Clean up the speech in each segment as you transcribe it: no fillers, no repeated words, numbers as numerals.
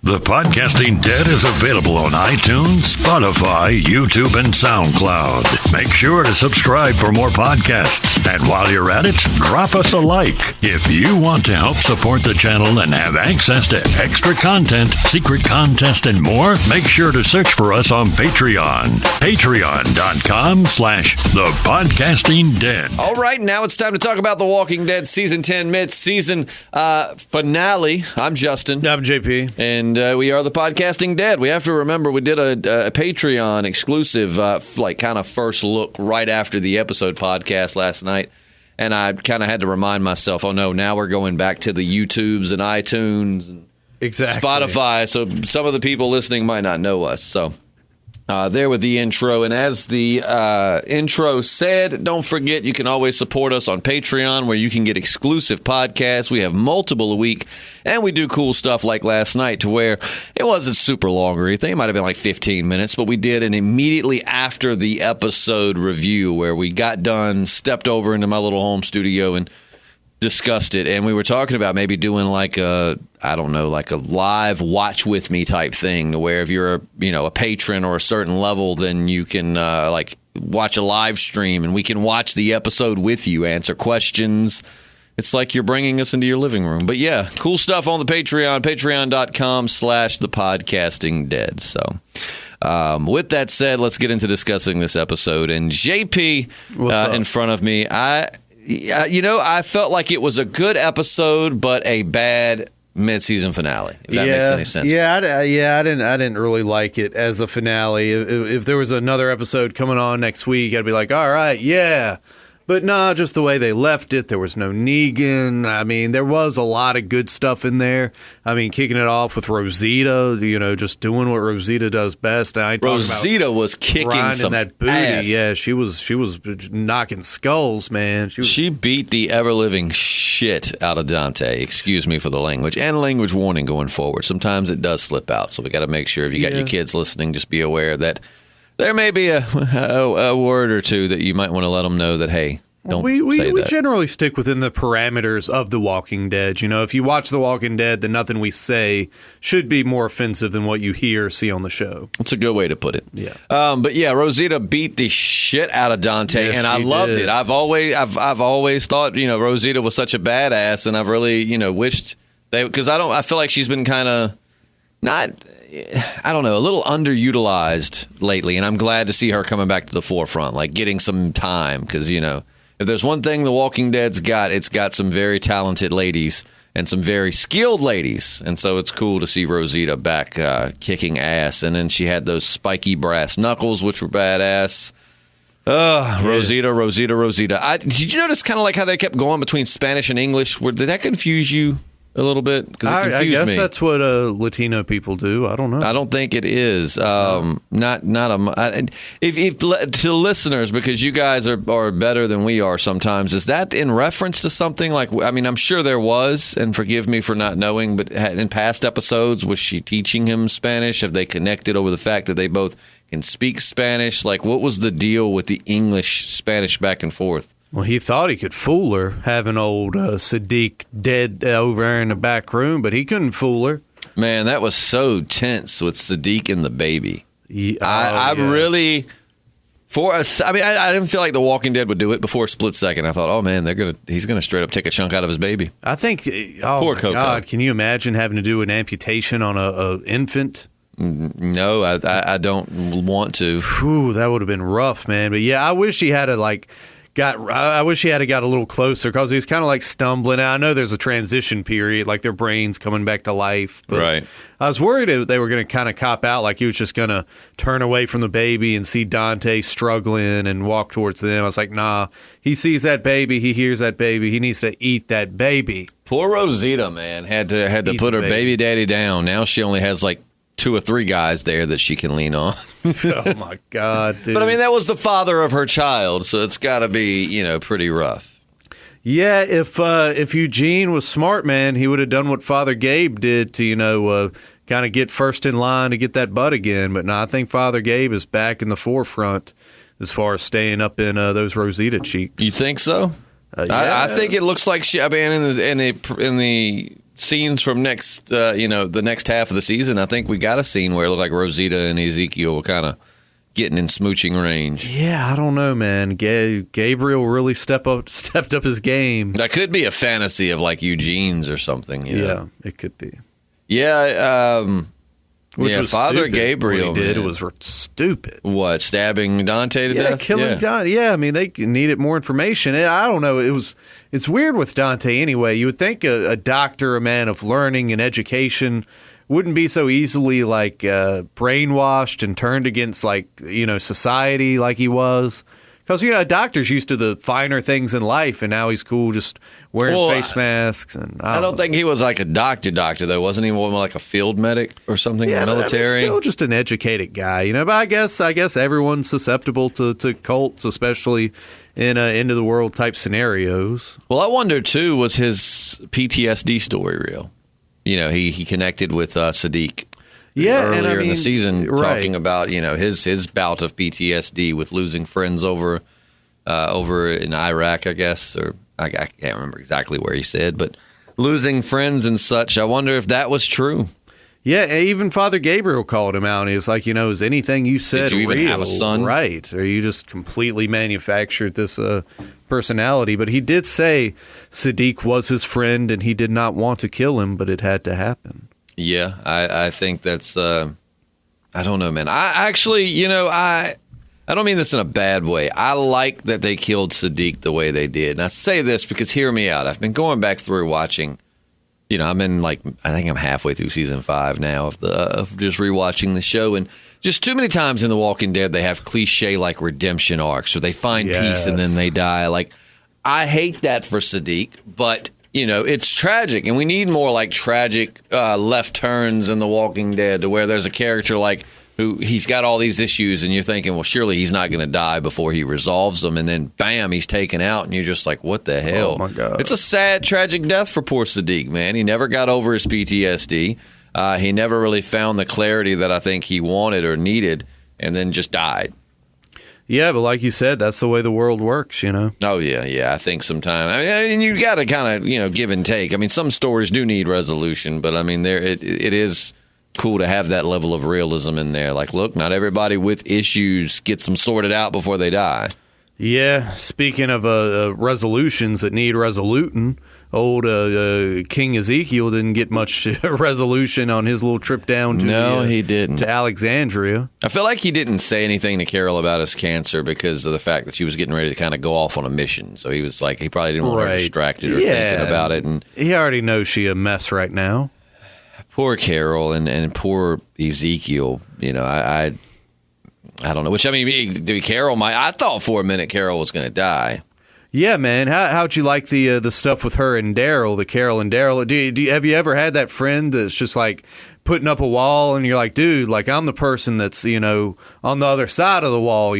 The Podcasting Dead is available on iTunes, Spotify, YouTube, and SoundCloud. Make sure to subscribe for more podcasts. And while you're at it, drop us a like. If you want to help support the channel and have access to extra content, secret contest, and more, make sure to search for us on Patreon. Patreon.com/thepodcastingdead. All right, now it's time to talk about The Walking Dead Season 10 Midseason finale. I'm Justin. I'm JP. And we are The Podcasting Dead. We have to remember we did a Patreon exclusive, kind of first look right after the episode podcast last night. And I kind of had to remind myself, oh no, now we're going back to the YouTubes and iTunes and Spotify. So some of the people listening might not know us. So there with the intro. And as the intro said, don't forget you can always support us on Patreon, where you can get exclusive podcasts. We have multiple a week, and we do cool stuff like last night, to where it wasn't super long or anything. It might have been like 15 minutes, but we did an immediately after the episode review, where we got done, stepped over into my little home studio and discussed it. And we were talking about maybe doing like a live watch with me type thing, to where if you're a patron or a certain level, then you can watch a live stream and we can watch the episode with you, answer questions. It's like you're bringing us into your living room. But yeah, cool stuff on the Patreon, patreon.com/thepodcastingdead. So with that said, let's get into discussing this episode. And JP in front of me, I felt like it was a good episode, but a bad mid-season finale. If that makes any sense. I didn't really like it as a finale. If there was another episode coming on next week, I'd be like, all right, yeah. But no, just the way they left it. There was no Negan. I mean, there was a lot of good stuff in there. I mean, kicking it off with Rosita, just doing what Rosita does best. Rosita was kicking some that booty. ass. Yeah, she was knocking skulls, man. She beat the ever-living shit out of Dante. Excuse me for the language. And language warning going forward. Sometimes it does slip out, so we got to make sure if you got your kids listening, just be aware that there may be a word or two that you might want to let them know that, hey, don't say that. We generally stick within the parameters of The Walking Dead. If you watch The Walking Dead, then nothing we say should be more offensive than what you hear or see on the show. That's a good way to put it. Yeah. But yeah, Rosita beat the shit out of Dante, and I loved it. I've always thought, Rosita was such a badass, and I've really, wished because I feel like she's been kind of not, I don't know, a little underutilized lately, and I'm glad to see her coming back to the forefront, like getting some time, because, if there's one thing The Walking Dead's got, it's got some very talented ladies and some very skilled ladies, and so it's cool to see Rosita back kicking ass, and then she had those spiky brass knuckles, which were badass. Rosita. Did you notice kind of like how they kept going between Spanish and English? Did that confuse you a little bit? Because it confused me. I guess that's what Latino people do. I don't know. I don't think it is. To listeners, because you guys are better than we are sometimes, is that in reference to something like, I'm sure there was, and forgive me for not knowing, but in past episodes, was she teaching him Spanish? Have they connected over the fact that they both can speak Spanish? Like, what was the deal with the English-Spanish back and forth? Well, he thought he could fool her, having old Sadiq dead over there in the back room, but he couldn't fool her. Man, that was so tense with Sadiq and the baby. I didn't feel like The Walking Dead would do it before a split second. I thought, oh man, he's gonna straight up take a chunk out of his baby. I think, poor Coco. God, can you imagine having to do an amputation on a infant? No, I don't want to. Whew, that would have been rough, man. But yeah, I wish he had I wish he had got a little closer, because he's kind of like stumbling. I know there's a transition period, like their brain's coming back to life. But right. I was worried they were going to kind of cop out, like he was just going to turn away from the baby and see Dante struggling and walk towards them. I was like, nah, he sees that baby, he hears that baby, he needs to eat that baby. Poor Rosita, man, had to put her baby daddy down. Now she only has like 2 or 3 guys there that she can lean on. Oh my God, dude! But that was the father of her child, so it's got to be pretty rough. Yeah, if Eugene was smart, man, he would have done what Father Gabe did to kind of get first in line to get that butt again. But no, I think Father Gabe is back in the forefront as far as staying up in those Rosita cheeks. You think so? Yeah. I think it looks like she. In the scenes from the next half of the season, I think we got a scene where it looked like Rosita and Ezekiel were kind of getting in smooching range. Yeah, I don't know, man. Gabriel really stepped up his game. That could be a fantasy of like Eugene's or something. Yeah, it could be. Yeah, Which was Father stupid. Gabriel what he did man. was stupid. What, stabbing Dante to death? Killing Dante. Yeah, I mean, they needed more information. I don't know. It's weird with Dante anyway. You would think a doctor, a man of learning and education, wouldn't be so easily like brainwashed and turned against society like he was. Because, a doctor's used to the finer things in life, and now he's cool just wearing face masks. And I don't think he was like a doctor, though. Wasn't he more like a field medic or something in the military? Still just an educated guy, But I guess everyone's susceptible to cults, especially in end of the world type scenarios. Well, I wonder, too, was his PTSD story real? He connected with Sadiq. Earlier in the season, talking about his bout of PTSD with losing friends over in Iraq, I guess, or I can't remember exactly where he said, but losing friends and such. I wonder if that was true. Yeah, even Father Gabriel called him out. And he was like, is anything you said Did you even real? have a son? Right? Or you just completely manufactured this personality? But he did say Sadiq was his friend, and he did not want to kill him, but it had to happen. Yeah, I think that's, I don't know, man. I actually, I don't mean this in a bad way. I like that they killed Sadiq the way they did. And I say this because, hear me out, I've been going back through watching, I'm in I think I'm halfway through season 5 now of just rewatching the show. And just too many times in The Walking Dead, they have cliche redemption arcs where they find peace and then they die. I hate that for Sadiq, but it's tragic, and we need more tragic left turns in The Walking Dead, to where there's a character who he's got all these issues, and you're thinking, well, surely he's not going to die before he resolves them, and then bam, he's taken out, and you're just like, what the hell? Oh my God! It's a sad, tragic death for poor Sadiq, man. He never got over his PTSD. He never really found the clarity that I think he wanted or needed, and then just died. Yeah, but like you said, that's the way the world works, Oh, yeah. I think sometimes, and you got to kind of, give and take. I mean, some stories do need resolution, but I mean, it is cool to have that level of realism in there. Look, not everybody with issues gets them sorted out before they die. Yeah, speaking of resolutions that need resoluting, old King Ezekiel didn't get much resolution on his little trip down he didn't. To Alexandria. I feel like he didn't say anything to Carol about his cancer because of the fact that she was getting ready to kind of go off on a mission. So he was he probably didn't want her distracted or thinking about it. And he already knows she a mess right now. Poor Carol and poor Ezekiel. I don't know. Which, I mean, Carol I thought for a minute Carol was going to die. Yeah, man. How'd you like the stuff with her and Daryl, the Carol and Daryl? Have you ever had that friend that's just putting up a wall, and you're like, dude, I'm the person that's on the other side of the wall,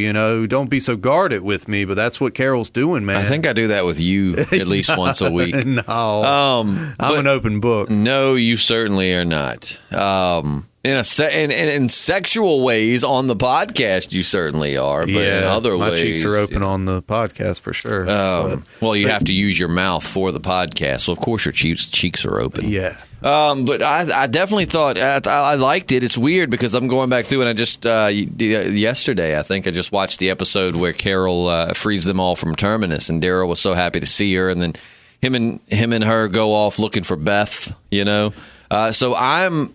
don't be so guarded with me. But that's what Carol's doing, man. I think I do that with you at least once a week. No, I'm an open book. No, you certainly are not. In sexual ways on the podcast, you certainly are. But in other ways, my cheeks are open on the podcast for sure. Well, you have to use your mouth for the podcast, so of course your cheeks are open. Yeah. But I definitely thought I liked it. It's weird because I'm going back through, and I just yesterday I think I just watched the episode where Carol frees them all from Terminus, and Daryl was so happy to see her, and then him and her go off looking for Beth. So I'm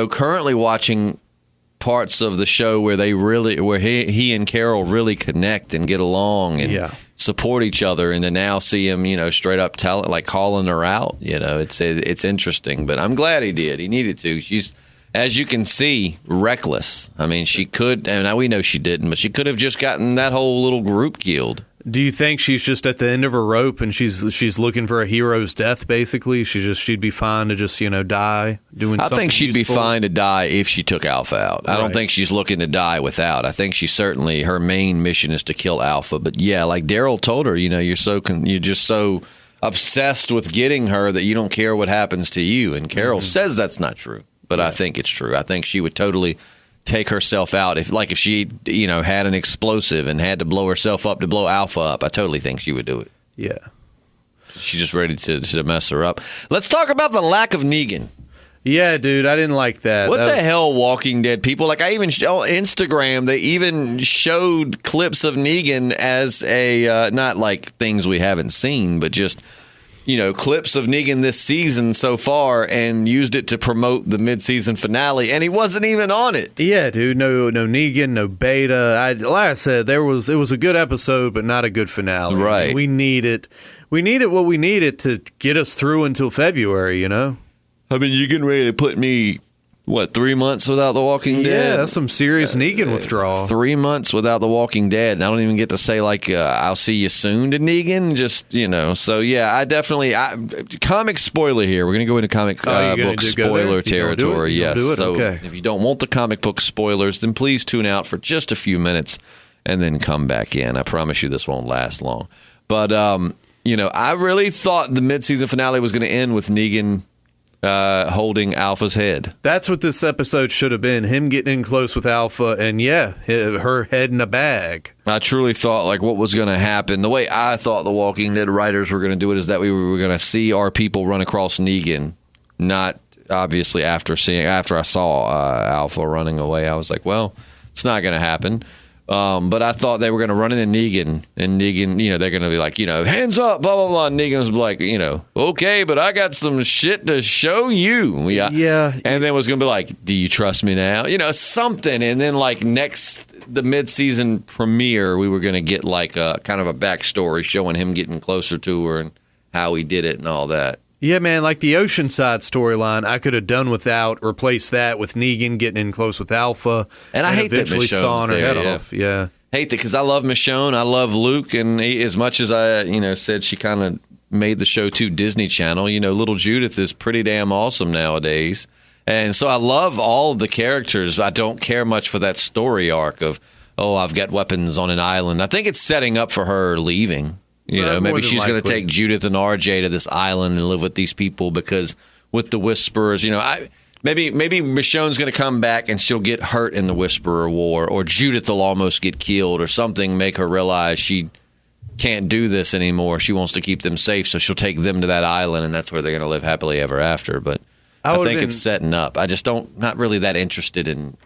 currently watching parts of the show where he and Carol really connect and get along and support each other, and to now see him, straight up calling her out. It's interesting, but I'm glad he did. He needed to. She's, as you can see, reckless. I mean, she could, and we know she didn't, but she could have just gotten that whole little group killed. Do you think she's just at the end of her rope and she's looking for a hero's death? Basically, she'd be fine to just die doing. I think she'd useful? be fine to die if she took Alpha out. I don't think she's looking to die without. I think she certainly, her main mission is to kill Alpha. But yeah, like Daryl told her, you're just so obsessed with getting her that you don't care what happens to you. And Carol says that's not true, but I think it's true. I think she would totally take herself out if she had an explosive and had to blow herself up to blow Alpha up. I totally think she would do it. Yeah. she's just ready to mess her up. Let's talk about the lack of Negan. Yeah, dude, I didn't like that. What the hell, Walking Dead people? Like, I even on Instagram, they even showed clips of Negan as a not like things we haven't seen, but just clips of Negan this season so far, and used it to promote the mid-season finale, and he wasn't even on it. Yeah, dude, no Negan, no Beta. Like I said, it was a good episode, but not a good finale. Right. We needed what we needed to get us through until February. I mean, you're getting ready to put me, 3 months without The Walking Dead? Yeah, that's some serious Negan withdrawal. 3 months without The Walking Dead. I don't even get to say, I'll see you soon to Negan. Just, So, yeah, comic spoiler here. We're going to go into comic book spoiler territory. Yes. So, okay. If you don't want the comic book spoilers, then please tune out for just a few minutes and then come back in. I promise you this won't last long. But, I really thought the mid-season finale was going to end with Negan holding Alpha's head. That's what this episode should have been. Him getting in close with Alpha and, her head in a bag. I truly thought, what was going to happen. The way I thought the Walking Dead writers were going to do it is that we were going to see our people run across Negan. Not, obviously, after I saw Alpha running away. I was like, well, it's not going to happen. But I thought they were going to run into Negan, and Negan, they're going to be like, hands up, blah, blah, blah. And Negan's like, okay, but I got some shit to show you. Yeah. And then was going to be like, do you trust me now? Something. And then the mid-season premiere, we were going to get a kind of a backstory showing him getting closer to her and how he did it and all that. Yeah, man, the Oceanside storyline, I could have done without, replaced that with Negan getting in close with Alpha. And I hate that eventually sawing her head off. Yeah. Hate that because I love Michonne. I love Luke. And as much as I, said she kind of made the show too Disney Channel, little Judith is pretty damn awesome nowadays. And so I love all of the characters. I don't care much for that story arc of, I've got weapons on an island. I think it's setting up for her leaving. Maybe she's going to take Judith and RJ to this island and live with these people because with the Whisperers, maybe Michonne's going to come back and she'll get hurt in the Whisperer War, or Judith will almost get killed or something, make her realize she can't do this anymore. She wants to keep them safe, so she'll take them to that island, and that's where they're going to live happily ever after. But I think it's setting up. I just not really that interested in.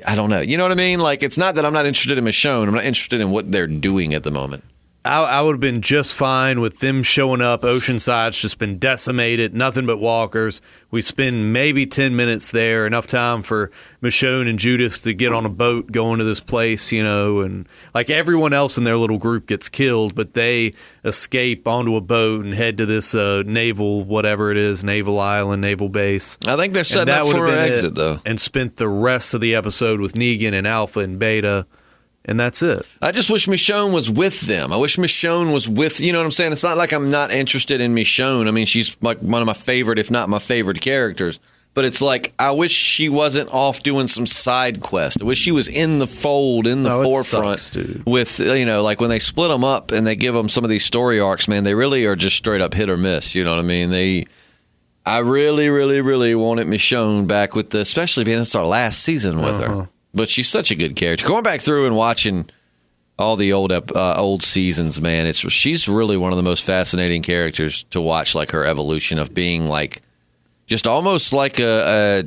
I don't know. You know what I mean? It's not that I'm not interested in Michonne. I'm not interested in what they're doing at the moment. I would have been just fine with them showing up. Oceanside's just been decimated, nothing but walkers. We spend maybe 10 minutes there, enough time for Michonne and Judith to get on a boat going to this place, and everyone else in their little group gets killed, but they escape onto a boat and head to this naval, whatever it is, naval island, naval base. I think they're setting up for an exit, though. And spent the rest of the episode with Negan and Alpha and Beta. And that's it. I just wish Michonne was with them. I wish Michonne was with, you know what I'm saying? It's not like I'm not interested in Michonne. I mean, she's one of my favorite, if not my favorite characters. But it's I wish she wasn't off doing some side quest. I wish she was in the fold, in the forefront. It sucks, dude. With, when they split them up and they give them some of these story arcs, man, they really are just straight up hit or miss. You know what I mean? I really, really, really wanted Michonne back with especially being it's our last season with her. But she's such a good character. Going back through and watching all the old seasons, man, she's really one of the most fascinating characters to watch. Her evolution of being just almost like a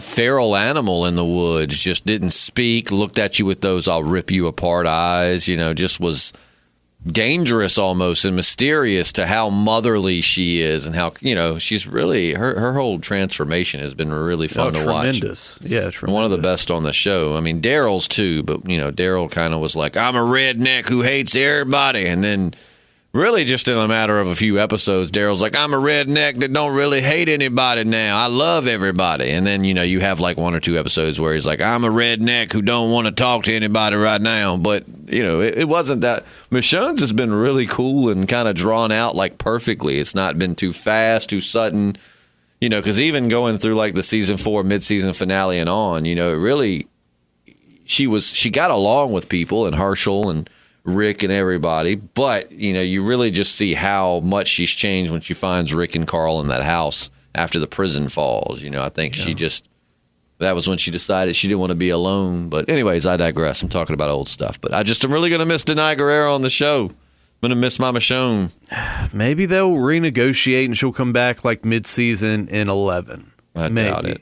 feral animal in the woods. Just didn't speak, looked at you with those "I'll rip you apart" eyes. Just was dangerous almost and mysterious to how motherly she is and how she's really her whole transformation has been really fun to watch. Tremendous. One of the best on the show. I mean, Daryl's too, but Daryl kind of was like, I'm a redneck who hates everybody, and then really just in a matter of a few episodes, Daryl's like, I'm a redneck that don't really hate anybody now. I love everybody. And then, you have 1 or 2 episodes where he's like, I'm a redneck who don't want to talk to anybody right now. But, it wasn't that. Michonne's just been really cool and kind of drawn out perfectly. It's not been too fast, too sudden, because even going through the season 4 mid-season finale and on, it really, she got along with people and Herschel and Rick and everybody, but you really just see how much she's changed when she finds Rick and Carl in that house after the prison falls. I think that was when she decided she didn't want to be alone. But anyways, I digress. I'm talking about old stuff, but I'm really going to miss Denai Guerrero on the show. gonna miss my Michonne. Maybe they'll renegotiate and she'll come back like mid-season in 11. I doubt it.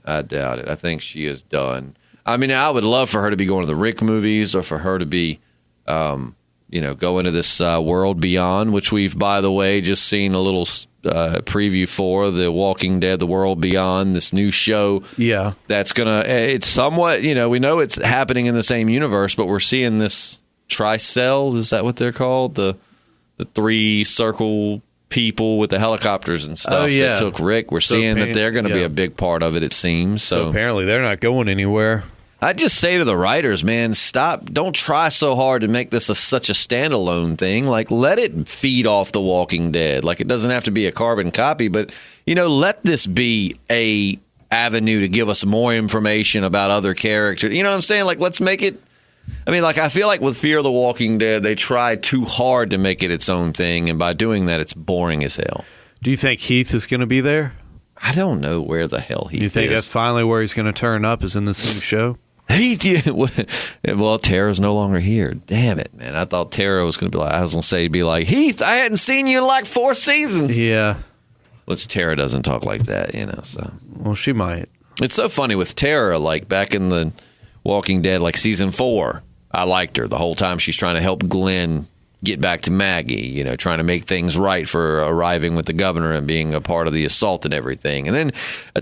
I think she is done. I mean, I would love for her to be going to the Rick movies, or for her to be, go into this World Beyond, which we've, by the way, just seen a little preview for, The Walking Dead, The World Beyond, this new show. Yeah. That's it's somewhat, we know it's happening in the same universe, but we're seeing this tricell, is that what they're called? The three circle people with the helicopters and stuff that took Rick. We're seeing that they're going to be a big part of it, it seems. So apparently they're not going anywhere. I just say to the writers, man, stop. Don't try so hard to make this such a standalone thing. Like, let it feed off The Walking Dead. Like, it doesn't have to be a carbon copy, but, let this be a avenue to give us more information about other characters. You know what I'm saying? Like, let's make it. I mean, like, I feel like with Fear the Walking Dead, they tried too hard to make it its own thing, and by doing that, it's boring as hell. Do you think Heath is going to be there? I don't know where the hell Heath is. You think that's finally where he's going to turn up, is in this new show? Heath, well, Tara's no longer here. Damn it, man. I thought Tara was going to be like, Heath, I hadn't seen you in like 4 seasons. Yeah. Tara doesn't talk like that, so. Well, she might. It's so funny with Tara, like back in the Walking Dead, like season 4, I liked her the whole time. She's trying to help Glenn get back to Maggie, trying to make things right for arriving with the governor and being a part of the assault and everything. And then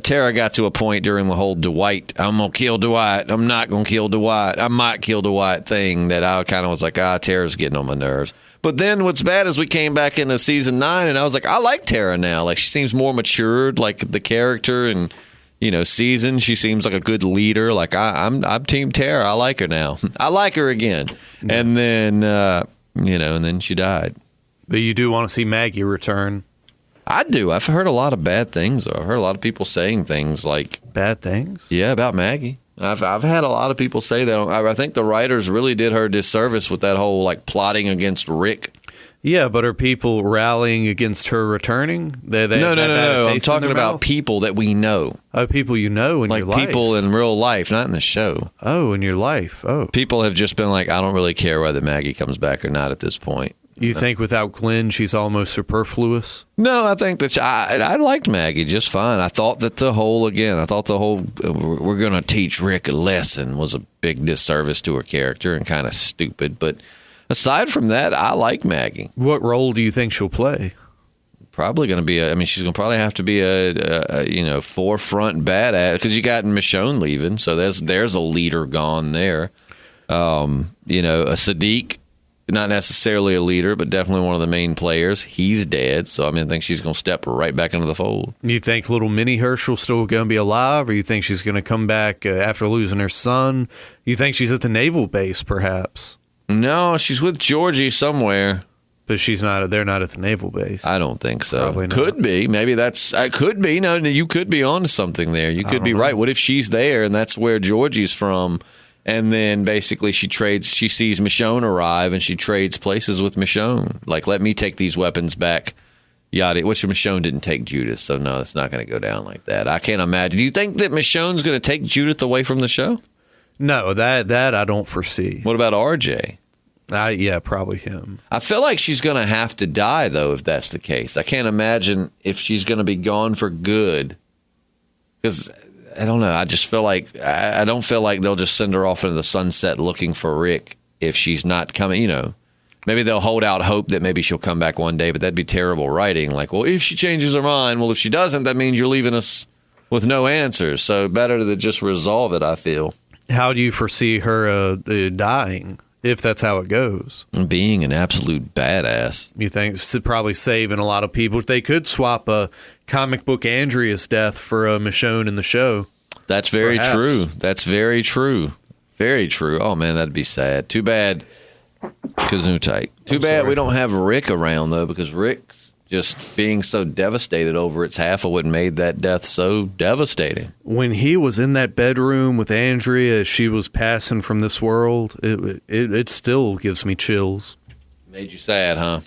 Tara got to a point during the whole Dwight, I'm going to kill Dwight, I'm not going to kill Dwight, I might kill Dwight thing, that I kind of was like, Tara's getting on my nerves. But then what's bad is we came back into season 9 and I was like, I like Tara now. Like, she seems more matured, like the character, and season, she seems like a good leader. Like, I'm Team Tara. I like her now. I like her again. And then, and then she died. But you do want to see Maggie return? I do. I've heard a lot of bad things, though. I've heard a lot of people saying things like... Bad things? Yeah, about Maggie. I've had a lot of people say that. I think the writers really did her a disservice with that whole, like, plotting against Rick. Yeah, but are people rallying against her returning? No. I'm talking about people that we know. Oh, people you know in your life. Like people in real life, not in the show. Oh, in your life. Oh. People have just been like, I don't really care whether Maggie comes back or not at this point. You think without Glenn, she's almost superfluous? No, I think that I liked Maggie just fine. I thought that the whole we're going to teach Rick a lesson was a big disservice to her character and kind of stupid. But aside from that, I like Maggie. What role do you think she'll play? Probably going to be she's going to probably have to be a forefront badass, because you got Michonne leaving, so there's a leader gone there. A Sadiq, not necessarily a leader, but definitely one of the main players. He's dead, so I think she's going to step right back into the fold. You think little Minnie Herschel's still going to be alive, or you think she's going to come back after losing her son? You think she's at the naval base, perhaps? No, she's with Georgie somewhere. But she's not. They're not at the naval base. I don't think so. Probably not. Could be. Maybe could be. No, you could be onto something there. You could be right. What if she's there and that's where Georgie's from? And then basically she sees Michonne arrive and she trades places with Michonne. Like, let me take these weapons back. Yada. Which Michonne didn't take Judith, so no, it's not going to go down like that. I can't imagine. Do you think that Michonne's going to take Judith away from the show? No, that I don't foresee. What about RJ? Yeah, probably him. I feel like she's going to have to die, though, if that's the case. I can't imagine if she's going to be gone for good. Because, I don't know, I just feel like, I don't feel like they'll just send her off into the sunset looking for Rick if she's not coming, Maybe they'll hold out hope that maybe she'll come back one day, but that'd be terrible writing. Like, well, if she changes her mind, well, if she doesn't, that means you're leaving us with no answers. So better to just resolve it, I feel. How do you foresee her dying? If that's how it goes. Being an absolute badass. You think it's probably saving a lot of people. They could swap a comic book Andrea's death for a Michonne in the show. That's very true. That's very true. Very true. Oh, man, that'd be sad. Too bad. Gesundheit. Too bad we don't have Rick around, though, because Rick's just being so devastated over it's half of what made that death so devastating. When he was in that bedroom with Andrea as she was passing from this world, it still gives me chills. Made you sad, huh?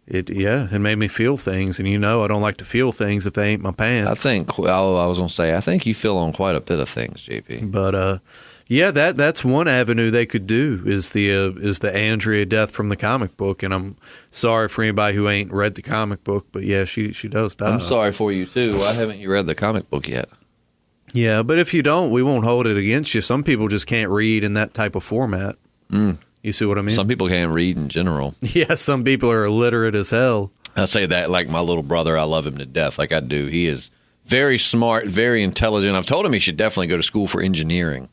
It made me feel things, and I don't like to feel things if they ain't my pants. I think you feel on quite a bit of things, JP. But Yeah, that's one avenue they could do is the Andrea death from the comic book, and I'm sorry for anybody who ain't read the comic book, but yeah, she does die. I'm sorry for you too. Why haven't you read the comic book yet? Yeah, but if you don't, we won't hold it against you. Some people just can't read in that type of format. You see what I mean? Some people can't read in general. Yeah, some people are illiterate as hell. I say that like my little brother. I love him to death, like I do. He is very smart, very intelligent. I've told him he should definitely go to school for engineering.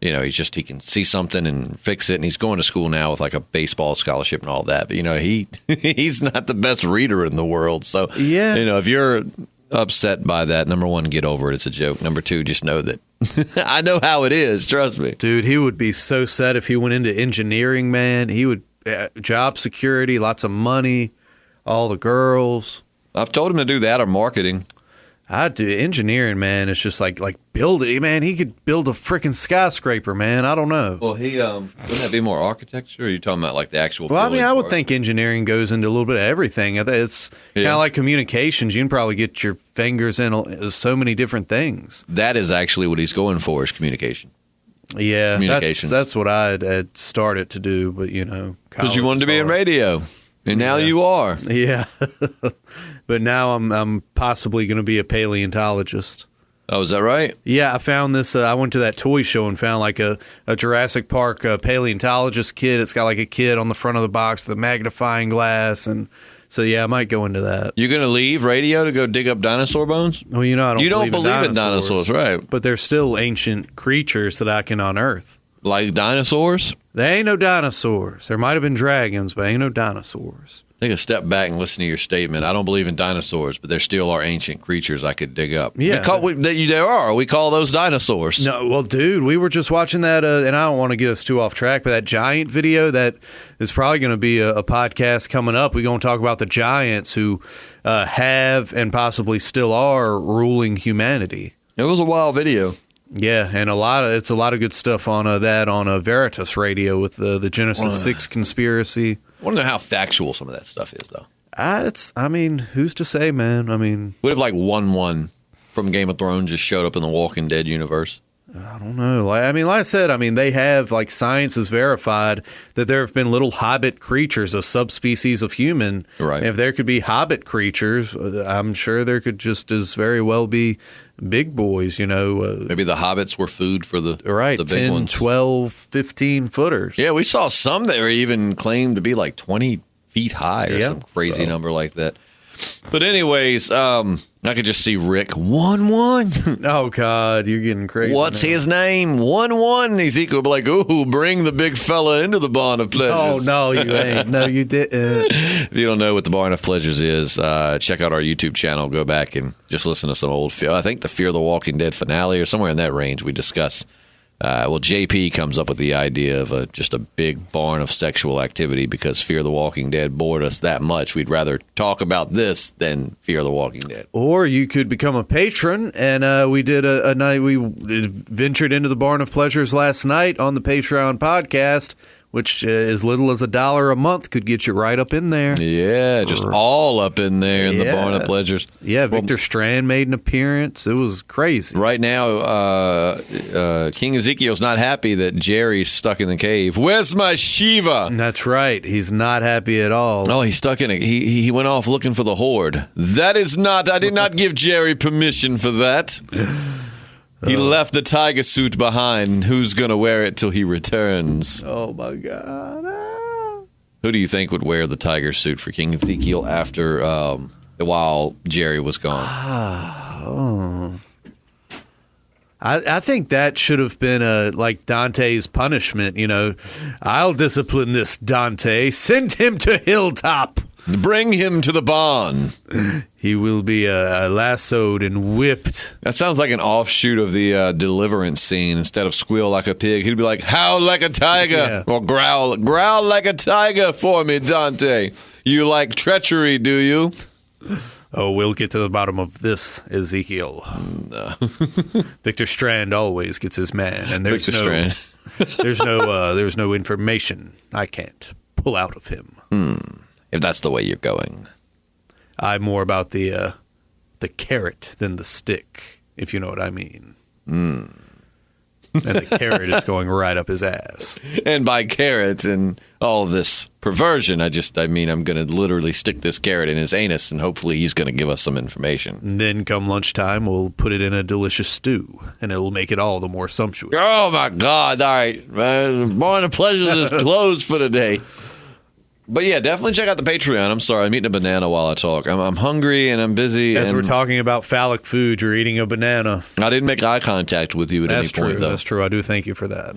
You know, he can see something and fix it, and he's going to school now with like a baseball scholarship and all that. But, you know, he's not the best reader in the world. So, yeah. You know, if you're upset by that, number one, get over it. It's a joke. Number two, just know that I know how it is. Trust me. Dude, he would be so sad if he went into engineering, man. He would, job security, lots of money, all the girls. I've told him to do that or marketing. I do engineering, man. It's just like build it, man. He could build a freaking skyscraper, man. I don't know. Well, wouldn't that be more architecture? Or are you talking about like the actual? Well, I mean, I would think engineering goes into a little bit of everything. It's kind of like communications. You can probably get your fingers in so many different things. That is actually what he's going for is communication. Yeah, communication. That's what I had started to do, but you know, because you wanted to be in radio, and now you are. Yeah. But now I'm possibly going to be a paleontologist. Oh, is that right? Yeah, I found this. I went to that toy show and found like a Jurassic Park paleontologist kit. It's got like a kid on the front of the box with a magnifying glass. And so, yeah, I might go into that. You're going to leave radio to go dig up dinosaur bones? Well, you know, You don't believe in dinosaurs, right? But they're still ancient creatures that I can unearth. Like dinosaurs? They ain't no dinosaurs. There might have been dragons, but ain't no dinosaurs. Take a step back and listen to your statement. I don't believe in dinosaurs, but there still are ancient creatures I could dig up. Yeah. There are. We call those dinosaurs. No, well, dude, we were just watching that, and I don't want to get us too off track, but that giant video that is probably going to be a podcast coming up. We're going to talk about the giants who have and possibly still are ruling humanity. It was a wild video. Yeah, and it's a lot of good stuff on that on Veritas Radio with the Genesis 6 conspiracy. I want to know how factual some of that stuff is, though. I mean, who's to say, man? I mean, what if like 1-1 from Game of Thrones just showed up in the Walking Dead universe? I don't know. Like I said, they have, like, science has verified that there have been little hobbit creatures, a subspecies of human. Right. And if there could be hobbit creatures, I'm sure there could just as very well be big boys, you know. Maybe the hobbits were food for the big 10, ones. 12, 15 footers. Yeah, we saw some that were even claimed to be like 20 feet high or some crazy number like that. But anyways, I could just see Rick 1-1. Oh God, you're getting crazy. What's now. his name? 1-1. Ezekiel would be like, "Ooh, bring the big fella into the Barn of Pleasures." Oh no, you ain't. No, you didn't. If you don't know what the Barn of Pleasures is, check out our YouTube channel. Go back and just listen to some old. I think the Fear the Walking Dead finale or somewhere in that range. We discuss. JP comes up with the idea of just a big barn of sexual activity because Fear the Walking Dead bored us that much. We'd rather talk about this than Fear the Walking Dead. Or you could become a patron, and we did a night. We ventured into the Barn of Pleasures last night on the Patreon podcast, which as little as $1 a month could get you right up in there. Yeah, just all up in there in the Barn of Pleasures. Yeah, Victor Strand made an appearance. It was crazy. Right now, King Ezekiel's not happy that Jerry's stuck in the cave. Where's my Shiva? That's right. He's not happy at all. Oh, he's stuck in it. He went off looking for the horde. That is not. I did not give Jerry permission for that. He left the tiger suit behind. Who's going to wear it till he returns? Oh, my God. Who do you think would wear the tiger suit for King Ezekiel after, while Jerry was gone? I think that should have been like Dante's punishment, you know. I'll discipline this Dante. Send him to Hilltop. Bring him to the barn. He will be lassoed and whipped. That sounds like an offshoot of the Deliverance scene. Instead of squeal like a pig, he'd be like, howl like a tiger. Or growl like a tiger for me, Dante. You like treachery, do you? Oh, we'll get to the bottom of this, Ezekiel. No. Victor Strand always gets his man, and there's Strand. there's no information I can't pull out of him. If that's the way you're going. I'm more about the carrot than the stick, if you know what I mean. And the carrot is going right up his ass. And by carrot and all of this perversion, I'm going to literally stick this carrot in his anus, and hopefully he's going to give us some information. And then come lunchtime, we'll put it in a delicious stew, and it'll make it all the more sumptuous. Oh, my God. All right. Morning of Pleasures is closed for the day. But yeah, definitely check out the Patreon. I'm sorry, I'm eating a banana while I talk. I'm hungry and I'm busy. As and we're talking about phallic food, you're eating a banana. I didn't make eye contact with you at any point, though. That's true. I do thank you for that.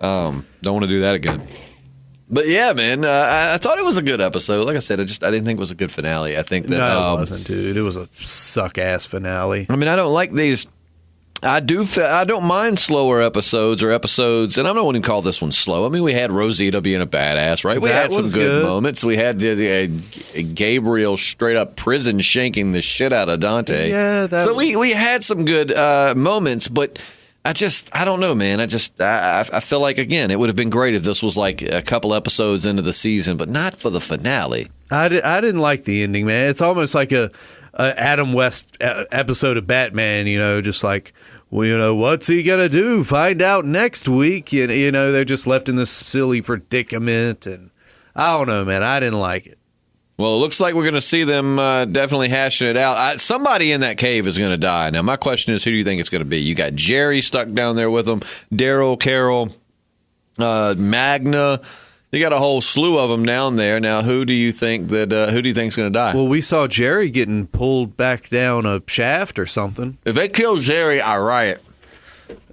Don't want to do that again. But yeah, man, I thought it was a good episode. Like I said, I didn't think it was a good finale. I think that No, it wasn't, dude. It was a suck-ass finale. I mean, I don't like these. I don't mind slower episodes, and I don't want to call this one slow. I mean, we had Rosita being a badass, right? We had some good moments. We had Gabriel straight up prison shanking the shit out of Dante. Yeah, so we had some good moments, but I don't know, man. I feel like, again, it would have been great if this was like a couple episodes into the season, but not for the finale. I didn't like the ending, man. It's almost like a Adam West episode of Batman, just like, well, what's he going to do? Find out next week. And, they're just left in this silly predicament. And I don't know, man. I didn't like it. Well, it looks like we're going to see them definitely hashing it out. Somebody in that cave is going to die. Now, my question is, who do you think it's going to be? You got Jerry stuck down there with them, Daryl, Carol, Magna. You got a whole slew of them down there. Now, who do you think is going to die? Well, we saw Jerry getting pulled back down a shaft or something. If they kill Jerry, I riot.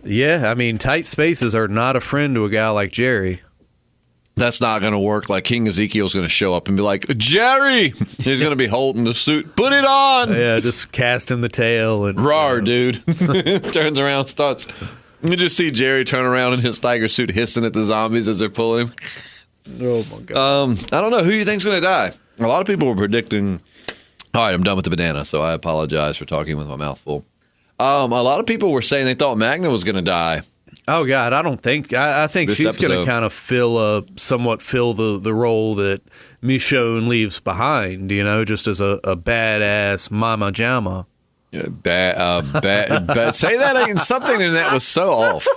Yeah, I mean, tight spaces are not a friend to a guy like Jerry. That's not going to work. Like, King Ezekiel's going to show up and be like, Jerry! He's going to be holding the suit. Put it on! Yeah, just cast him the tail. And Rawr, dude. Turns around, starts. You just see Jerry turn around in his tiger suit hissing at the zombies as they're pulling him. Oh, my God. I don't know. Who do you think's going to die? A lot of people were predicting. All right, I'm done with the banana, so I apologize for talking with my mouth full. A lot of people were saying they thought Magna was going to die. Oh, God, I don't think. I think she's going to kind of somewhat fill the role that Michonne leaves behind, just as a badass mama jamma. Yeah, say that again. Something in that was so off.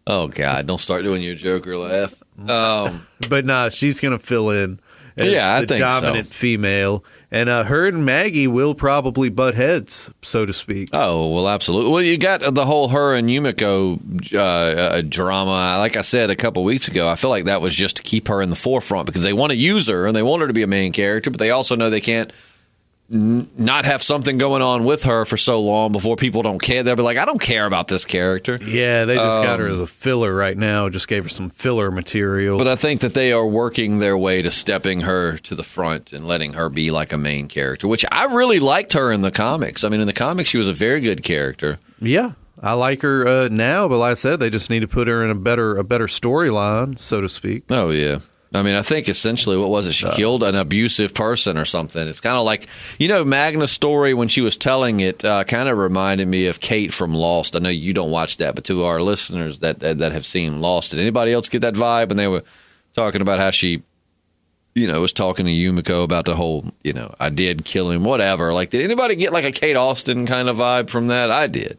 Oh, God, don't start doing your Joker laugh. But nah, she's going to fill in as I the think dominant female. And her and Maggie will probably butt heads, so to speak. Oh, well, absolutely. Well, you got the whole her and Yumiko drama. Like I said a couple weeks ago, I feel like that was just to keep her in the forefront because they want to use her and they want her to be a main character, but they also know they can't not have something going on with her for so long before people don't care. They'll be like, I don't care about this character. Yeah, they just got her as a filler right now. Just gave her some filler material. But I think that they are working their way to stepping her to the front and letting her be like a main character, which I really liked her in the comics. I mean, in the comics, she was a very good character. Yeah, I like her now, but like I said, they just need to put her in a better storyline, so to speak. Oh, yeah. I mean, I think essentially, what was it? She killed an abusive person or something. It's kind of like, Magna's story when she was telling it kind of reminded me of Kate from Lost. I know you don't watch that, but to our listeners that have seen Lost, did anybody else get that vibe? And they were talking about how she, was talking to Yumiko about the whole, I did kill him, whatever. Like, did anybody get like a Kate Austen kind of vibe from that? I did.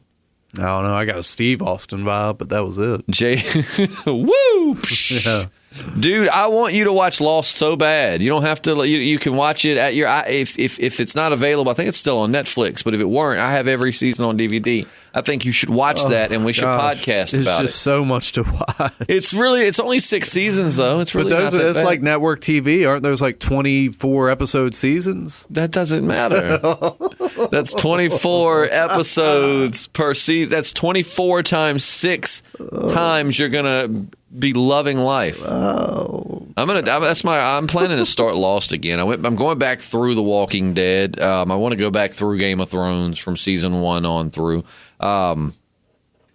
I don't know. I got a Steve Austin vibe, but that was it. Woo! Yeah. Dude, I want you to watch Lost so bad. You don't have to. You can watch it at your. If it's not available, I think it's still on Netflix. But if it weren't, I have every season on DVD. I think you should watch that, and we should podcast about it. It's just so much to watch. It's only 6 seasons though. It's really not that bad. It's like network TV. Aren't those like 24 episode seasons? That doesn't matter. That's 24 episodes per season. That's 24 times 6 times you're gonna be loving life. Oh. I'm planning to start Lost again. I'm going back through The Walking Dead. I want to go back through Game of Thrones from season 1 on through.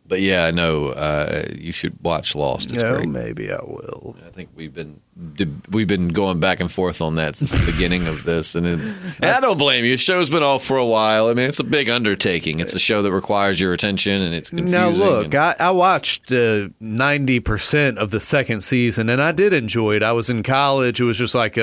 But yeah, no, you should watch Lost. It's great. Maybe I will. I think we've been going back and forth on that since the beginning of this, and I don't blame you. The show's been off for a while. I mean, it's a big undertaking. It's a show that requires your attention, and it's confusing. Now, look, I watched 90% of the second season, and I did enjoy it. I was in college. It was just like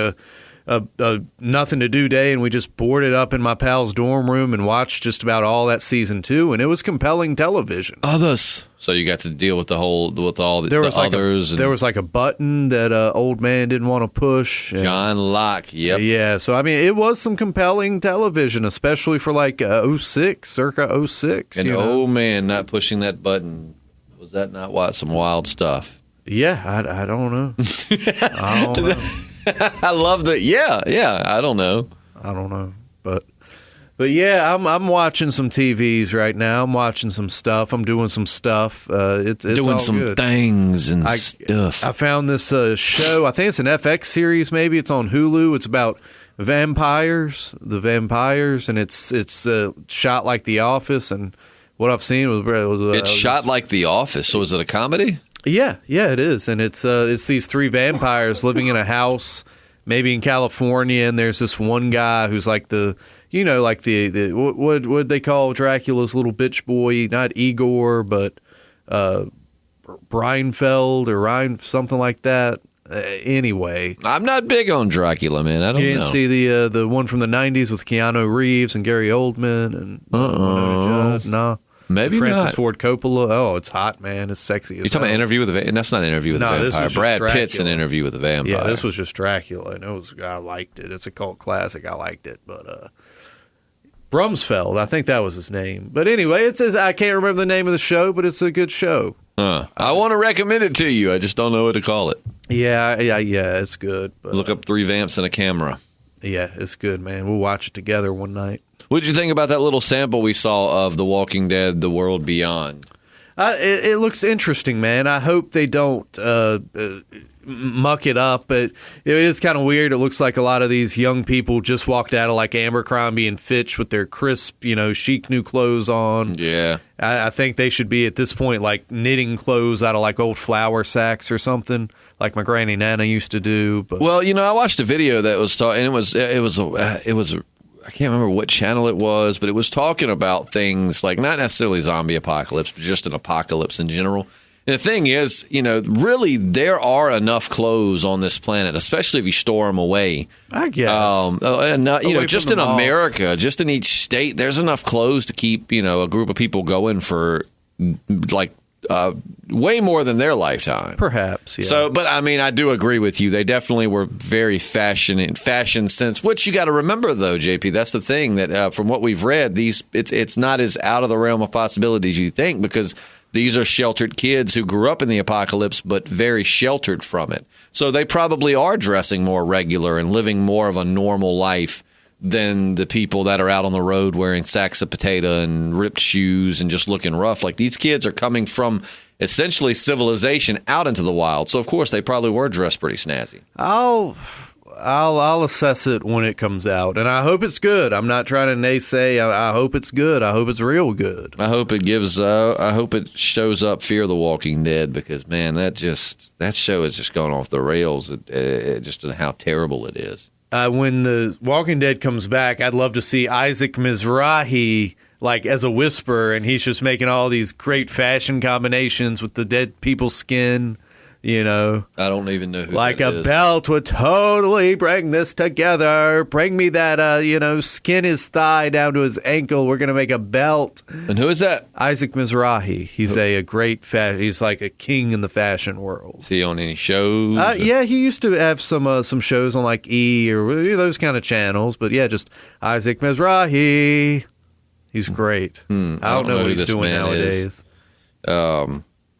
a nothing to do day, and we just boarded up in my pal's dorm room and watched just about all that season 2, and it was compelling television. Others. So you got to deal with all the others. There was like a button that old man didn't want to push. John Locke. Yep. Yeah. So I mean, it was some compelling television, especially for like 06, circa 06. And old man not pushing that button. Was that not some wild stuff? Yeah, I don't know. I don't know. I love that. Yeah. I don't know, but yeah, I'm watching some TVs right now. I'm watching some stuff. I'm doing some stuff. It's doing all some good. things and stuff. I found this show. I think it's an FX series. Maybe it's on Hulu. It's about vampires, and it's shot like The Office. And what I've seen was shot like The Office. So is it a comedy? Yeah, it is, and it's these 3 vampires living in a house, maybe in California, and there's this one guy who's like the what they call Dracula's little bitch boy, not Igor, but Breinfeld or Ryan, something like that. Anyway, I'm not big on Dracula, man. I don't know. You didn't see the one from the 90s with Keanu Reeves and Gary Oldman and Judd? No. Maybe Francis not. Ford Coppola. Oh, it's hot, man. It's sexy. You're talking about Interview with a Vampire? That's not an Interview with a Vampire. This was Brad just Pitt's an Dracula. Interview with a Vampire. Yeah, this was just Dracula, and I liked it. It's a cult classic. I liked it, but Brumsfeld, I think that was his name. But anyway, it says I can't remember the name of the show, but it's a good show. I want to recommend it to you. I just don't know what to call it. Yeah, it's good. But, look up 3 vamps and a camera. Yeah, it's good, man. We'll watch it together one night. What did you think about that little sample we saw of The Walking Dead: The World Beyond? It looks interesting, man. I hope they don't muck it up, but it is kind of weird. It looks like a lot of these young people just walked out of like Abercrombie and Fitch with their crisp, chic new clothes on. Yeah. I think they should be at this point like knitting clothes out of like old flour sacks or something, like my granny Nana used to do. But well, I watched a video that was and it was I can't remember what channel it was, but it was talking about things like not necessarily zombie apocalypse, but just an apocalypse in general. And the thing is, really there are enough clothes on this planet, especially if you store them away. I guess. Just in America, just in each state, there's enough clothes to keep, a group of people going for like way more than their lifetime. Perhaps, yeah. So, but I mean, I do agree with you. They definitely were very fashion sense, which you got to remember, though, JP. That's the thing that from what we've read, it's not as out of the realm of possibilities you think, because these are sheltered kids who grew up in the apocalypse, but very sheltered from it. So they probably are dressing more regular and living more of a normal life than the people that are out on the road wearing sacks of potato and ripped shoes and just looking rough. Like, these kids are coming from essentially civilization out into the wild. So, of course, they probably were dressed pretty snazzy. I'll assess it when it comes out, and I hope it's good. I'm not trying to naysay. I hope it's good. I hope it's real good. I hope it gives. I hope it shows up Fear the Walking Dead, because man, that show has just gone off the rails. Just in how terrible it is. When the Walking Dead comes back, I'd love to see Isaac Mizrahi like as a whisperer, and he's just making all these great fashion combinations with the dead people's skin. I don't even know who like that a is. belt would totally bring this together. Bring me that, skin his thigh down to his ankle. We're gonna make a belt. And who is that? Isaac Mizrahi. He's a great he's like a king in the fashion world. Is he on any shows? Yeah, he used to have some shows on like E or those kind of channels. But yeah, just Isaac Mizrahi. He's great. I don't know what he's doing nowadays.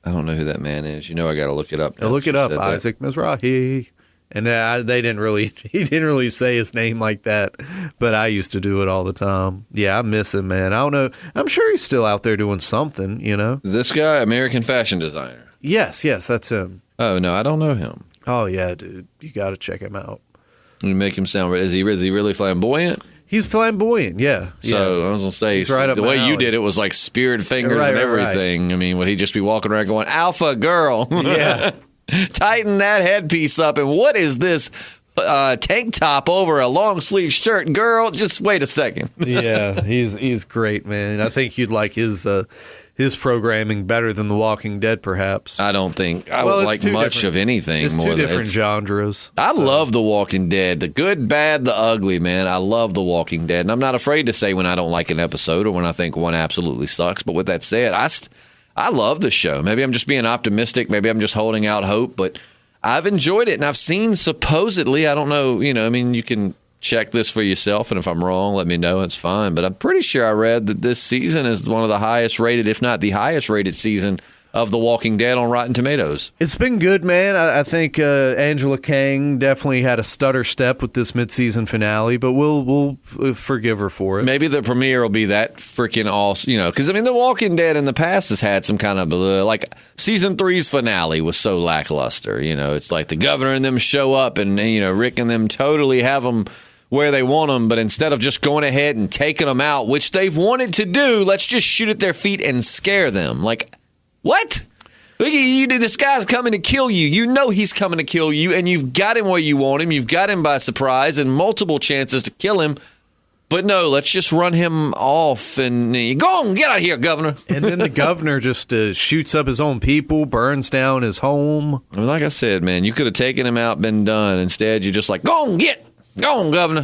I don't know who that man is. I got to look it up. Look it up, Isaac Mizrahi. And he didn't really say his name like that, but I used to do it all the time. Yeah, I miss him, man. I don't know. I'm sure he's still out there doing something, This guy, American fashion designer. Yes, that's him. Oh, no, I don't know him. Oh, yeah, dude. You got to check him out. You make him sound, is he really flamboyant? He's flamboyant, yeah. So I was going to say, right the way you did it was like speared fingers and everything. Right. I mean, would he just be walking around going, alpha girl? Yeah. Tighten that headpiece up. And what is this tank top over a long sleeve shirt? Girl, just wait a second. Yeah, he's great, man. I think you'd like his his programming better than The Walking Dead, perhaps. I don't think I would like much of anything it's more two than different genres. I love The Walking Dead. The good, bad, the ugly, man. I love The Walking Dead. And I'm not afraid to say when I don't like an episode or when I think one absolutely sucks. But with that said, I love the show. Maybe I'm just being optimistic. Maybe I'm just holding out hope. But I've enjoyed it. And I've seen supposedly, I don't know, you can check this for yourself, and if I'm wrong, let me know. It's fine. But I'm pretty sure I read that this season is one of the highest rated, if not the highest rated season of The Walking Dead on Rotten Tomatoes. It's been good, man. I think Angela Kang definitely had a stutter step with this mid-season finale, but we'll forgive her for it. Maybe the premiere will be that freaking awesome, because The Walking Dead in the past has had some kind of like season 3's finale was so lackluster. It's like the governor and them show up, and Rick and them totally have them where they want them, but instead of just going ahead and taking them out, which they've wanted to do, let's just shoot at their feet and scare them. Like, what? Look at you, this guy's coming to kill you. You know he's coming to kill you, and you've got him where you want him. You've got him by surprise and multiple chances to kill him. But no, let's just run him off and go on, get out of here, governor. And then the governor just shoots up his own people, burns down his home. Like I said, man, you could have taken him out, been done. Instead, you're just like, go on, governor.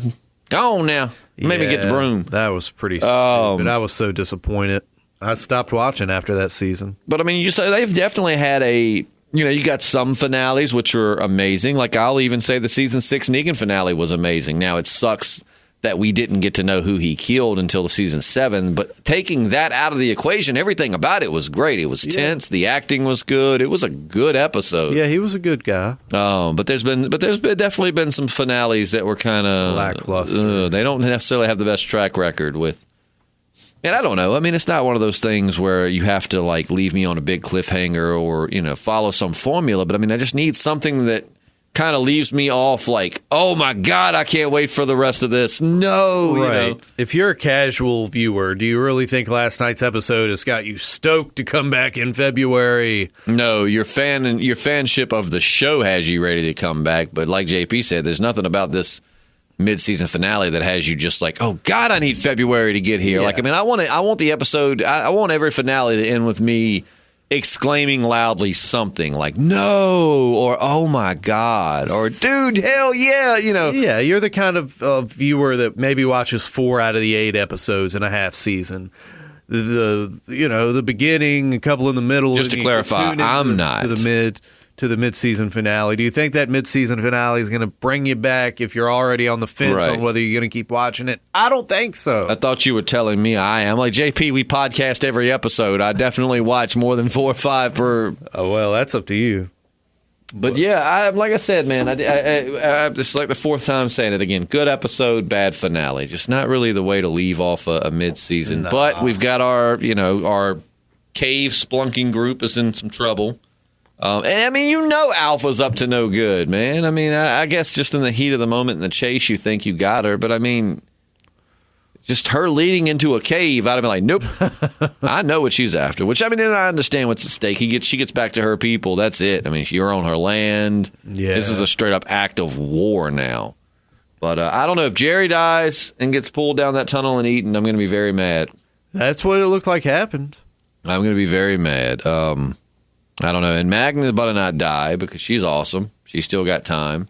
Go on now. Maybe get the broom. That was pretty stupid. I was so disappointed. I stopped watching after that season. But, you say they've definitely had you got some finales which were amazing. Like, I'll even say the season 6 Negan finale was amazing. Now, it sucks that we didn't get to know who he killed until the season 7. But taking that out of the equation, everything about it was great. It was tense. The acting was good. It was a good episode. Yeah, he was a good guy. But there's definitely been some finales that were kind of lackluster. They don't necessarily have the best track record with. And I don't know. It's not one of those things where you have to leave me on a big cliffhanger or follow some formula. But I just need something that kind of leaves me off oh my God, I can't wait for the rest of this. No, right. If you're a casual viewer, do you really think last night's episode has got you stoked to come back in February? No, your fanship of the show has you ready to come back. But like JP said, there's nothing about this mid-season finale that has you just oh God, I need February to get here. Yeah. I want the episode. I want every finale to end with me exclaiming loudly something like "no" or "oh my God" or "dude, hell yeah," Yeah, you're the kind of viewer that maybe watches 4 out of the 8 episodes in a half season. The beginning, a couple in the middle. Just to clarify, I'm not to the mid-season finale. Do you think that mid-season finale is going to bring you back if you're already on the fence on whether you're going to keep watching it? I don't think so. I thought you were telling me I am. Like, JP, we podcast every episode. I definitely watch more than 4 or 5 per. Oh, well, that's up to you. But yeah, like I said, man, I it's like the 4th time saying it again. Good episode, bad finale. Just not really the way to leave off a mid-season. Nah. But we've got our cave splunking group is in some trouble. And Alpha's up to no good, man. I guess just in the heat of the moment in the chase, you think you got her, but just her leading into a cave, I'd have been like, nope. I know what she's after. Which I understand what's at stake. She gets back to her people. That's it. You're on her land. Yeah. This is a straight up act of war now. But I don't know if Jerry dies and gets pulled down that tunnel and eaten. I'm going to be very mad. That's what it looked like happened. I'm going to be very mad. I don't know. And Magna better not die because she's awesome. She's still got time.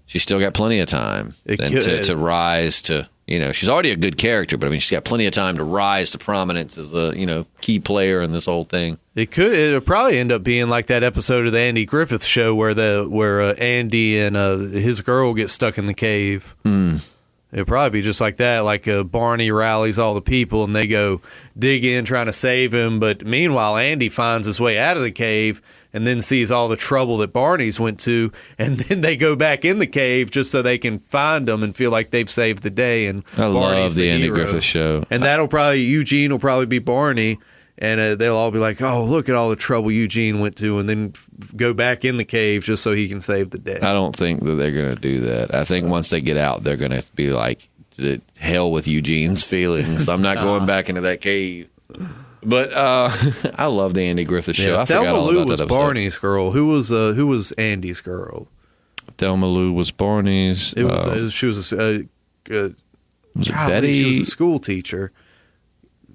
She's still got plenty of time to rise to, she's already a good character, but she's got plenty of time to rise to prominence as a, key player in this whole thing. It'll probably end up being like that episode of the Andy Griffith Show where Andy and his girl get stuck in the cave. It'll probably be just like that, like Barney rallies all the people and they go dig in trying to save him. But meanwhile, Andy finds his way out of the cave and then sees all the trouble that Barney's went to. And then they go back in the cave just so they can find him and feel like they've saved the day. And I Barney's love the Andy hero. Griffith Show. And Eugene will probably be Barney. And they'll all be like, oh, look at all the trouble Eugene went to, and then go back in the cave just so he can save the day. I don't think that they're going to do that. I think once they get out, they're going to be like, to hell with Eugene's feelings. I'm not going back into that cave. But I love the Andy Griffith Show. Yeah, I forgot all about that episode. Barney's girl. Who was Andy's girl? Thelma Lou was Barney's. It was. She was was it Betty? She was a school teacher.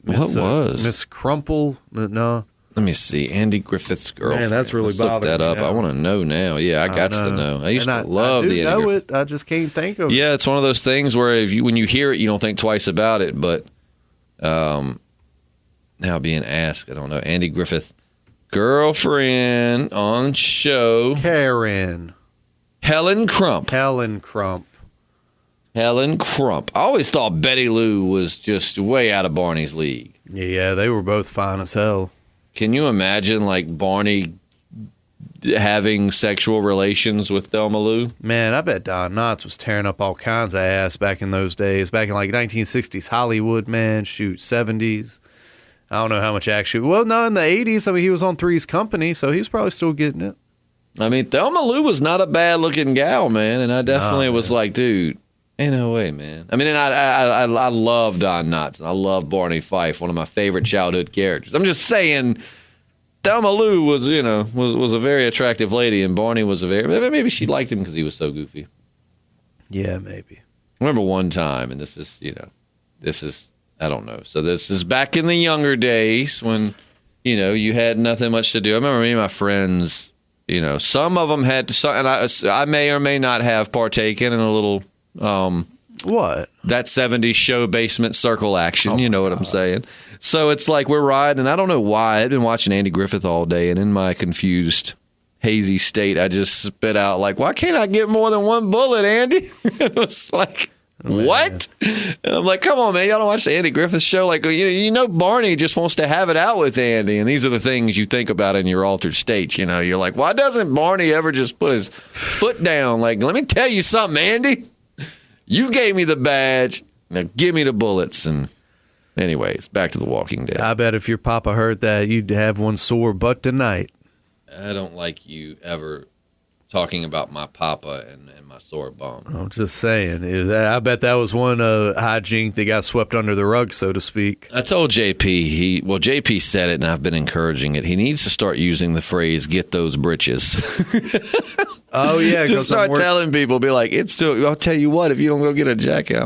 Miss Crumple? No. Let me see. Andy Griffith's girlfriend. Man, that's really Let's look bothering that up. me now. I want to know now. Yeah, I got to know. I used to love the Andy I know Griffith. it. I just can't think of it. Yeah, it's one of those things where when you hear it, you don't think twice about it. But now being asked, I don't know. Andy Griffith girlfriend on show. Karen. Helen Crump. Helen Crump. I always thought Betty Lou was just way out of Barney's league. Yeah, they were both fine as hell. Can you imagine, like, Barney having sexual relations with Thelma Lou? Man, I bet Don Knotts was tearing up all kinds of ass back in those days. Back in, like, 1960s Hollywood, man. Shoot, 70s. I don't know how much actually. Well, no, in the 80s, I mean, he was on Three's Company, so he's probably still getting it. I mean, Thelma Lou was not a bad-looking gal, man, and I definitely was like, dude, ain't no way, man. I mean, and I love Don Knotts. I love Barney Fife, one of my favorite childhood characters. I'm just saying, Thelma Lou was, was a very attractive lady, and Barney was maybe she liked him because he was so goofy. Yeah, maybe. I remember one time, and this is, I don't know. So this is back in the younger days when, you had nothing much to do. I remember me and my friends, some of them had, and I may or may not have partaken in a little, what? That 70s show basement circle action. You know what I'm saying? So it's like we're riding, and I don't know why. I'd been watching Andy Griffith all day, and in my confused, hazy state, I just spit out, like, why can't I get more than one bullet, Andy? It was like, what? And I'm like, come on, man. Y'all don't watch the Andy Griffith show? Like, Barney just wants to have it out with Andy, and these are the things you think about in your altered state. You're like, why doesn't Barney ever just put his foot down? Like, let me tell you something, Andy. You gave me the badge. Now give me the bullets. And anyways, back to The Walking Dead. I bet if your papa heard that, you'd have one sore butt tonight. I don't like you ever talking about my papa and my sore bum. I'm just saying. I bet that was one hijink that got swept under the rug, so to speak. I told JP, JP said it, and I've been encouraging it. He needs to start using the phrase, get those britches. Oh, yeah. Just start telling people, be like, I'll tell you what, if you don't go get a jacket,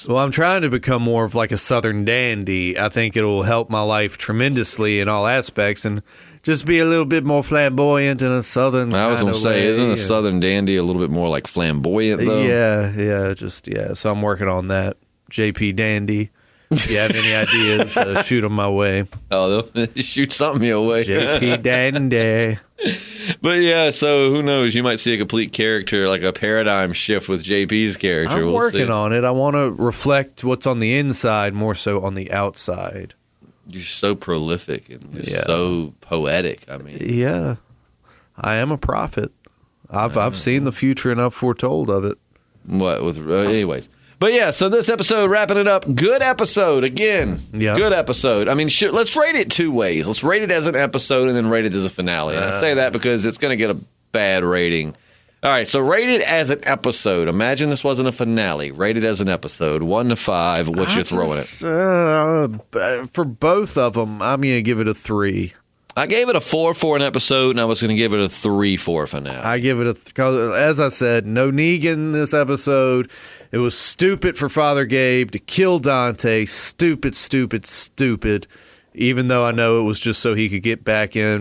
Well, I'm trying to become more of like a Southern dandy. I think it'll help my life tremendously in all aspects, and just be a little bit more flamboyant in a Southern I was going to say, isn't a Southern dandy a little bit more like flamboyant, though? Yeah. So I'm working on that. JP Dandy. If you have any ideas, shoot them my way. Oh, they'll shoot something your way. JP Dandy. But yeah, so who knows? You might see a complete character, like a paradigm shift with JP's character. I'm working on it. I want to reflect what's on the inside more so on the outside. You're so prolific and just so poetic. I mean, yeah, I am a prophet. I've seen the future and I've foretold of it. Anyways. But yeah, so this episode, wrapping it up, good episode again. Yeah, good episode. I mean, let's rate it two ways. Let's rate it as an episode and then rate it as a finale. And I say that because it's going to get a bad rating. All right, so rate it as an episode. Imagine this wasn't a finale. Rate it as an episode, 1 to 5. What you throwing it? For both of them, I'm going to give it a 3. I gave it a 4 for an episode, and I was going to give it a 3 for a finale. I give it because, as I said, no Negan this episode. It was stupid for Father Gabe to kill Dante. Stupid. Even though I know it was just so he could get back in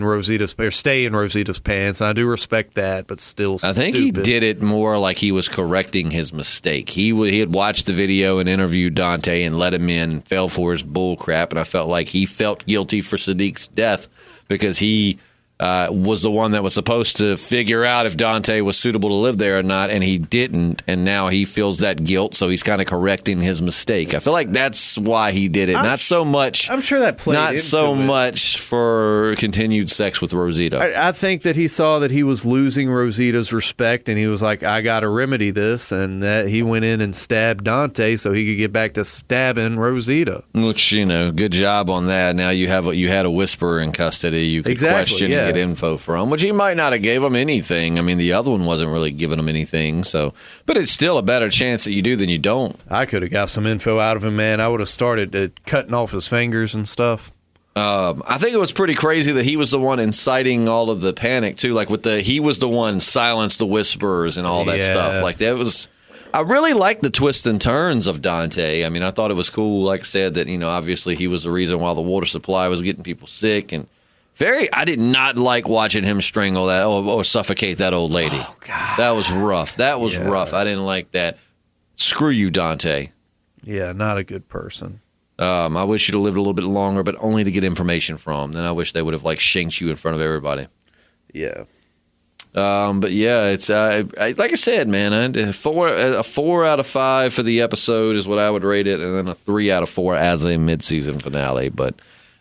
stay in Rosita's pants. And I do respect that, but still stupid. I think he did it more like he was correcting his mistake. He had watched the video and interviewed Dante and let him in, fell for his bull crap, and I felt like he felt guilty for Sadiq's death because he was the one that was supposed to figure out if Dante was suitable to live there or not, and he didn't, and now he feels that guilt, so he's kind of correcting his mistake. I feel like that's why he did it. I'm sure that played not into so it. Much for continued sex with Rosita. I think that he saw that he was losing Rosita's respect, and he was like, I got to remedy this, and that he went in and stabbed Dante so he could get back to stabbing Rosita. Which, good job on that. Now you had a whisperer in custody. You could question and get info from, which he might not have gave him anything. I mean, the other one wasn't really giving him anything. So, but it's still a better chance that you do than you don't. I could have got some info out of him, man. I would have started cutting off his fingers and stuff. I think it was pretty crazy that he was the one inciting all of the panic too. Like he was the one silenced the whisperers and all that stuff. Like that was. I really like the twists and turns of Dante. I mean, I thought it was cool, like I said, that, obviously he was the reason why the water supply was getting people sick. And I did not like watching him strangle that or suffocate that old lady. Oh, God. That was rough. That was rough. I didn't like that. Screw you, Dante. Yeah, not a good person. I wish you'd have lived a little bit longer, but only to get information from. Then I wish they would have, shanked you in front of everybody. Yeah. But yeah, it's like I said, man. A 4 out of 5 for the episode is what I would rate it, and then a 3 out of 4 as a mid-season finale. But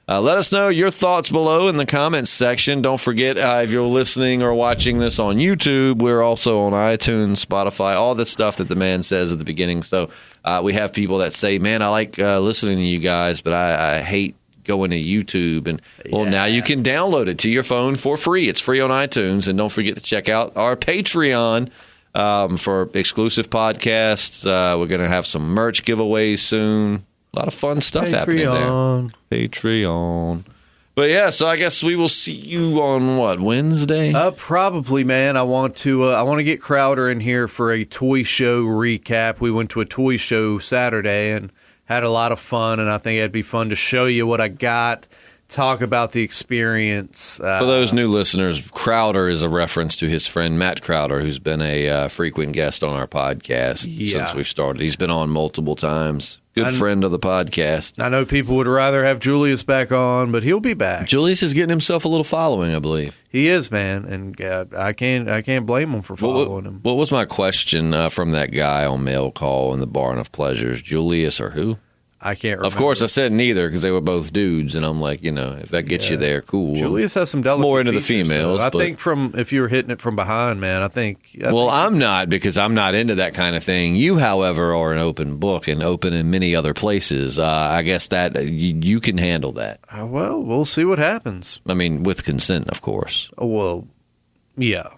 let us know your thoughts below in the comments section. Don't forget, if you're listening or watching this on YouTube, we're also on iTunes, Spotify, all the stuff that the man says at the beginning. So we have people that say, "Man, I like listening to you guys, but I hate going to YouTube." And now you can download it to your phone for free. It's free on iTunes. And don't forget to check out our Patreon for exclusive podcasts. We're going to have some merch giveaways soon. A lot of fun stuff happening there. Patreon. But yeah, so I guess we will see you on Wednesday? Probably, man. I want to get Crowder in here for a toy show recap. We went to a toy show Saturday and had a lot of fun, and I think it'd be fun to show you what I got, talk about the experience. For those new listeners, Crowder is a reference to his friend Matt Crowder, who's been a frequent guest on our podcast since we've started. He's been on multiple times. Good friend of the podcast. I know people would rather have Julius back on, but he'll be back. Julius is getting himself a little following, I believe. He is, man, and I can't blame him for following him. What was my question from that guy on Mail Call in the Barn of Pleasures? Julius or who? I can't remember. Of course, I said neither because they were both dudes, and I'm like, if that gets you there, cool. Julius has some delicate more into the features, females. I think if you were hitting it from behind, man, I think. I'm not because I'm not into that kind of thing. You, however, are an open book and open in many other places. I guess that you can handle that. Well, we'll see what happens. I mean, with consent, of course. Well, yeah.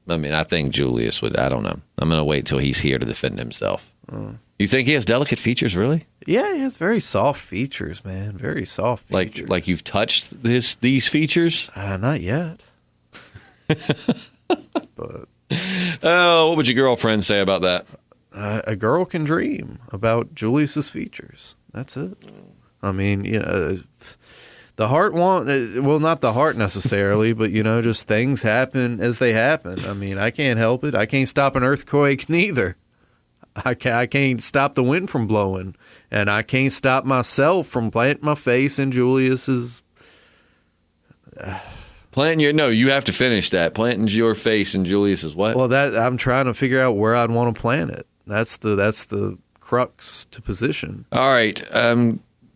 I mean, I think Julius would. I don't know. I'm going to wait till he's here to defend himself. You think he has delicate features, really? Yeah, he has very soft features, man. Very soft features. Like you've touched these features? Not yet. But what would your girlfriend say about that? A girl can dream about Julius's features. That's it. I mean, the heart not the heart necessarily, but just things happen as they happen. I mean, I can't help it. I can't stop an earthquake neither. I can't stop the wind from blowing, and I can't stop myself from planting my face in Julius's. You have to finish that. Planting your face in Julius's what? Well, I'm trying to figure out where I'd want to plant it. That's the crux to position. All right.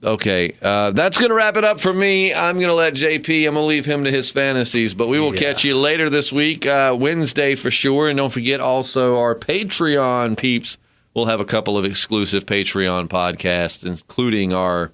Okay. That's going to wrap it up for me. I'm going to let JP. I'm going to leave him to his fantasies, but we will catch you later this week, Wednesday for sure. And don't forget also our Patreon peeps. We'll have a couple of exclusive Patreon podcasts, including our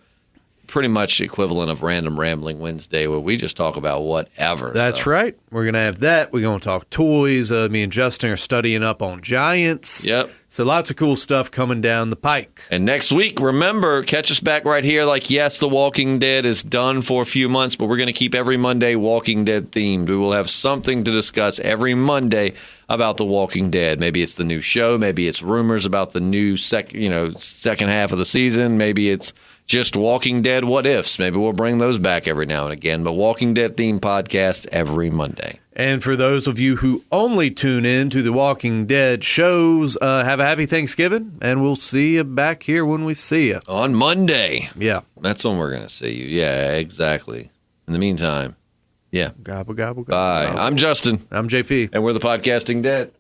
pretty much equivalent of Random Rambling Wednesday, where we just talk about whatever. That's right. We're going to have that. We're going to talk toys. Me and Justin are studying up on giants. Yep. So lots of cool stuff coming down the pike. And next week, remember, catch us back right here. Yes, The Walking Dead is done for a few months, but we're going to keep every Monday Walking Dead themed. We will have something to discuss every Monday about The Walking Dead. Maybe it's the new show. Maybe it's rumors about the new second half of the season. Maybe it's just Walking Dead what ifs. Maybe we'll bring those back every now and again. But Walking Dead themed podcasts every Monday. And for those of you who only tune in to the Walking Dead shows, have a happy Thanksgiving, and we'll see you back here when we see you. On Monday. Yeah. That's when we're going to see you. Yeah, exactly. In the meantime, yeah. Gobble, gobble, gobble. Bye. Gobble. I'm Justin. I'm JP. And we're the Podcasting Dead.